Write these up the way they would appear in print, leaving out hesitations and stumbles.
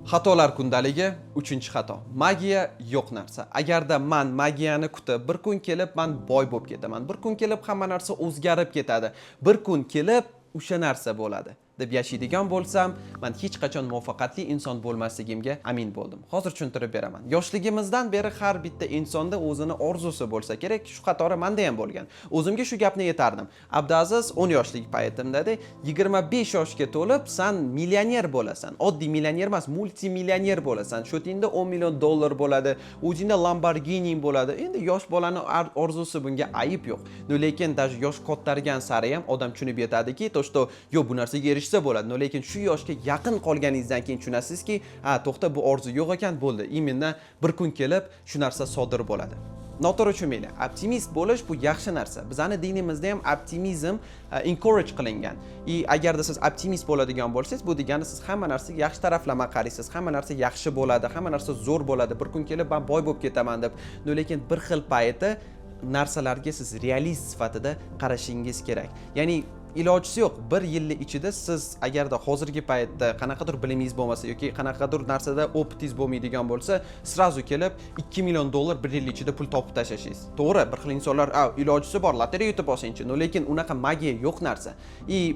Xatolar kundaligi 3-xato. Magiya yo'q narsa. Agarda men magiyani kutib, bir kun kelib men boy bo'lib ketaman. Bir kun kelib hamma narsa o'zgarib ketadi. Bir kun kelib o'sha narsa bo'ladi deb yashaydigan bo'lsam, men hech qachon muvaffaqiyatli inson bo'lmasligimga amin bo'ldim. Hozir tushuntirib beraman. Yoshligimizdan beri har bitta insonda o'zini orzusi bo'lsa kerak, shu qatori menda ham bo'lgan. O'zimga shu gapni yetardim. Abdulaziz 10 yoshlik paytimda 25 yoshga to'lib, sen millioner bo'lasan. Oddiy millioner emas, multimillioner bo'lasan. Shotingda 10 million dollar bo'ladi, o'zingda Lamborghini bo'ladi. Endi yosh bolaning orzusi bunga ayib yo'q. Lekin даже yosh kattagan sari ham odam tushunib yetadiki, to'shto, yo'q bu narsaga bo'ladi. Lekin shu yoshga yaqin qolganingizdan keyin tushunasizki, to'xta bu orzu yo'q ekan, bo'ldi. Imенно bir kun kelib shu narsa sodir bo'ladi. Noto'g'ri tushunmanglar. Optimist bo'lish bu yaxshi narsa. Bizning dinimizda ham optimizm encourage qilingan. Agarda siz optimist bo'ladigan bo'lsangiz, bu degani siz hamma narsaga yaxshi taraflama qaraysiz, hamma narsa yaxshi bo'ladi, hamma narsa zo'r bo'ladi. Bir kun kelib men boy bo'lib ketaman deb. Lekin bir xil payti narsalarga siz realist sifatida qarashingiz kerak. Ya'ni ilojisi yo'q. Bir yil ichida siz agarda hozirgi paytda qanaqadir bilimingiz bo'lmasa yoki qanaqadir narsada opitingiz bo'lmaydigan bo'lsa, srazu kelib 2 million dollar bir yil ichida pul topib tashlashingiz. To'g'ri, bir xil insonlar, ilojisi bor, lotereya yutib olsangchi. Lekin unaqa magiya yo'q narsa.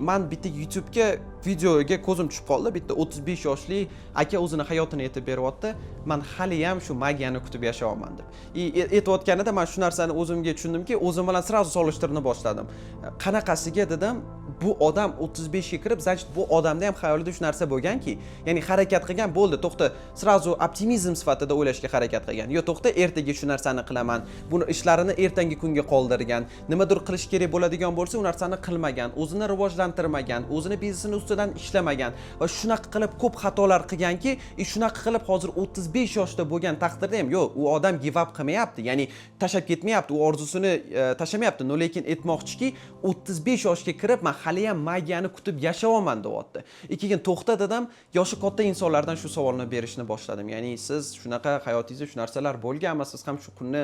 Men bitta YouTube'ga videoga ko'zim tushib qoldi. Bitta 35 yoshli aka o'zini hayotini aytib beryapti. Men hali ham shu magiyani kutib yashayapman deb. Aytayotganida men shu narsani o'zimga tushundimki, o'zim bilan srazu solishtirishni boshladim. Qanaqasiga dedim, bu odam 35 ga kirib, значит bu odamda ham xayolida shu narsa bo'lganki, ya'ni harakat qilgan, bo'ldi, to'xta, srazu optimizm sifatida o'ylashga harakat qilgan. Yo, to'xta, ertaga shu narsani qilaman. Buni ishlarini ertangi kunga qoldirgan. Nimadir qilish kerak bo'ladigan bo'lsa, u narsani qilmagan, o'zini rivojlantirmagan, o'zini biznesini ustidan ishlamagan va shunaqa qilib ko'p xatolar qilganki, shunaqa qilib hozir 35 yoshda bo'lgan taqdirda ham yo'q, u odam give up qilmayapti, ya'ni tashab ketmayapti, u orzusini tashamayapti. Lekin aytmoqchiki, 35 yoshga kirib men hali ham magiyani kutib yashayapman deyapti. Keyin to'xta dedim, yoshi katta insonlardan shu savolni berishni boshladim. Ya'ni siz shunaqa hayotingizda shu narsalar bo'lganmi, siz ham shu kunni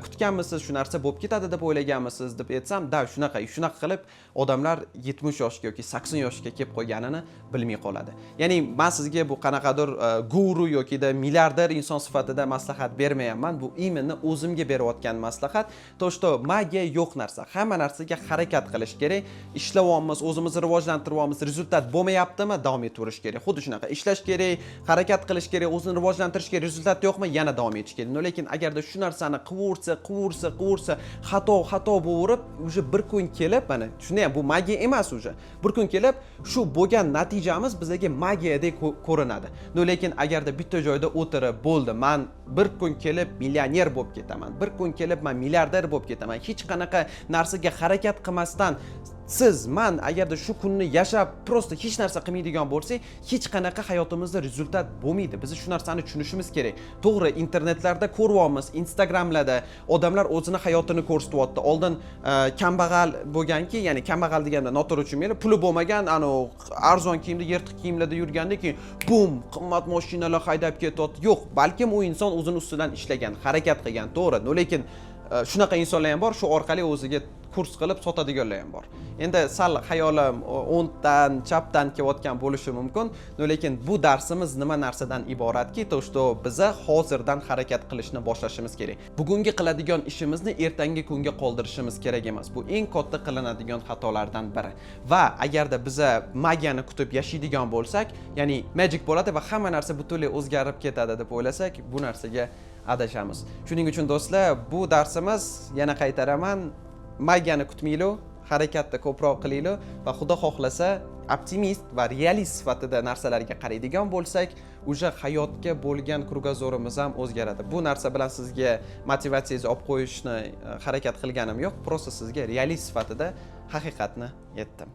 kutganmisiz, shu narsa bo'lib ketadi deb o'ylaganmisiz deb aytsam, da shunaqa qilib odamlar 70 yoshga yoki 80 yoshga kelib qolganini bilmay qoladi. Ya'ni men sizga bu qanaqadir guru yoki da milliarder inson sifatida maslahat bermayapman. Bu imенно o'zimga berayotgan maslahat. To'shto, magiya yo'q narsa. Hamma narsaga harakat qilish kerak. Ishlayapmiz, o'zimizni rivojlantiryapmiz, rezultat bo'lmayaptimi, davom etaverish kerak. Xuddi shunaqa ishlash kerak, harakat qilish kerak, o'zini rivojlantirish kerak, rezultat yo'qmi, yana davom etish kerak. Lekin agarda shu narsani qivorsa, xato bo'verib, uje bir kun kelib, mana shunda ham bu magiya emas uje. Bir kun kelib shu bo'lgan natijamiz bizga magiyadek ko'rinadi. Lekin agarda bitta joyda o'tirib, bo'ldi, men bir kun kelib millioner bo'lib ketaman, bir kun kelib men milliarder bo'lib ketaman, hech qanaqa narsaga harakat qilmasdan siz, men agarda shu kunni yashab, prosta hech narsa qilmaydigan bo'lsak, hech qanaqa hayotimizda rezultat bo'lmaydi. Biz shu narsani tushunishimiz kerak. To'g'ri, internetlarda ko'ryapmiz, Instagramlarda odamlar o'zini hayotini ko'rsatyapti. Oldin kambag'al bo'lganki, ya'ni kambag'al deganda noto'g'ri tushunmanglar, puli bo'lmagan, arzon kiyimda, yirtiq kiyimlarda yurgandan keyin bum, qimmat mashinalar haydab ketyapti. Yo'q, balkim u inson o'zini ustidan ishlagan, harakat qilgan, to'g'ri. Lekin shunaqa insonlar ham bor, shu orqali o'ziga kurs qilib sotadiganlar ham bor. Endi sal xayolim o'ngdan, chapdan kelayotgan bo'lishi mumkin, lekin bu darsimiz nima narsadan iboratki, to'shto biza hozirdan harakat qilishni boshlashimiz kerak. Bugungi qiladigan ishimizni ertangi kunga qoldirishimiz kerak emas. Bu eng katta qilinadigan xatolardan biri. Va agarda biza magiyani kutib yashaydigan bo'lsak, ya'ni magic bo'ladi va hamma narsa butunlay o'zgarib ketadi deb o'ylasak, bu narsaga adashamiz. Shuning uchun do'stlar, bu darsimiz, yana qaytaraman, magiyani kutmaylik, harakatda ko'proq qilaylik va Xudo xohlasa optimist va realist sifatida narsalarga qaraydigan bo'lsak, o'sha hayotga bo'lgan krugozorimiz ham o'zgaradi. Bu narsa bilan sizga motivatsiyangizni olib qo'yishni harakat qilganim yo'q, prosta sizga realist sifatida haqiqatni aytdim.